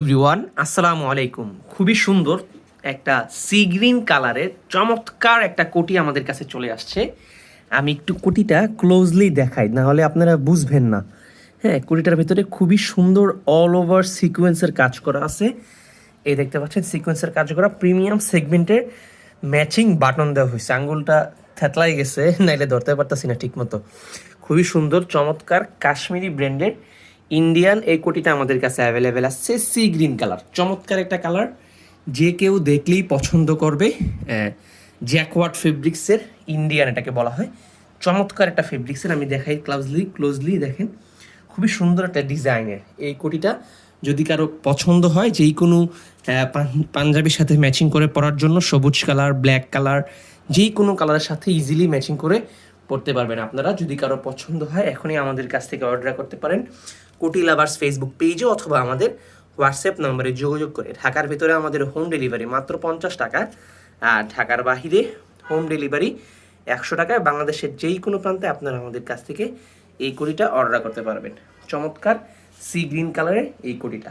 Everyone আসসালামু আলাইকুম। খুবই সুন্দর একটা সি গ্রিন কালারের চমৎকার একটা কোটি আমাদের কাছে চলে আসছে। আমি একটু কোটিটা ক্লোজলি দেখাই, না হলে আপনারা বুঝবেন না। হ্যাঁ, কোটিটার ভিতরে খুবই সুন্দর অল ওভার সিকোয়েন্সের কাজ করা আছে। এই দেখতে পাচ্ছেন সিকোয়েন্সের কাজ করা প্রিমিয়াম সেগমেন্টের ম্যাচিং বাটন দেওয়া হয়েছে। আঙ্গুলটা থেতলাই গেছে, নাইলে ধরতে পারতাছি না ঠিক মতো। খুবই সুন্দর চমৎকার কাশ্মীরি ব্র্যান্ডের ইন্ডিয়ান এই কোটিটা আমাদের কাছে অ্যাভেলেবেল আসছে। সি গ্রিন কালার, চমৎকার একটা কালার, যে কেউ দেখলেই পছন্দ করবে। জ্যাকওয়ার্ড ফেব্রিক্সের ইন্ডিয়ান এটাকে বলা হয়। চমৎকার একটা ফেব্রিক্সের, আমি দেখাই ক্লোজলি দেখেন। খুবই সুন্দর একটা ডিজাইনের এই কোটিটা যদি কারো পছন্দ হয়, যেই কোনো পাঞ্জাবির সাথে ম্যাচিং করে পরার জন্য, সবুজ কালার, ব্ল্যাক কালার, যেই কোনো কালারের সাথে ইজিলি ম্যাচিং করে পড়তে পারবেন আপনারা। যদি কারো পছন্দ হয় এখনই আমাদের কাছ থেকে অর্ডার করতে পারেন কোটি লাভার্স ফেসবুক পেজে, অথবা আমাদের হোয়াটসঅ্যাপ নম্বরে যোগাযোগ করে। ঢাকার ভিতরে আমাদের হোম ডেলিভারি মাত্র 50 টাকা, আর ঢাকার বাহিরে হোম ডেলিভারি 100 টাকায়। বাংলাদেশের যেই কোনো প্রান্তে আপনারা আমাদের কাছ থেকে এই কোটিটা অর্ডার করতে পারবেন। চমৎকার সি গ্রিন কালারের এই কোটিটা।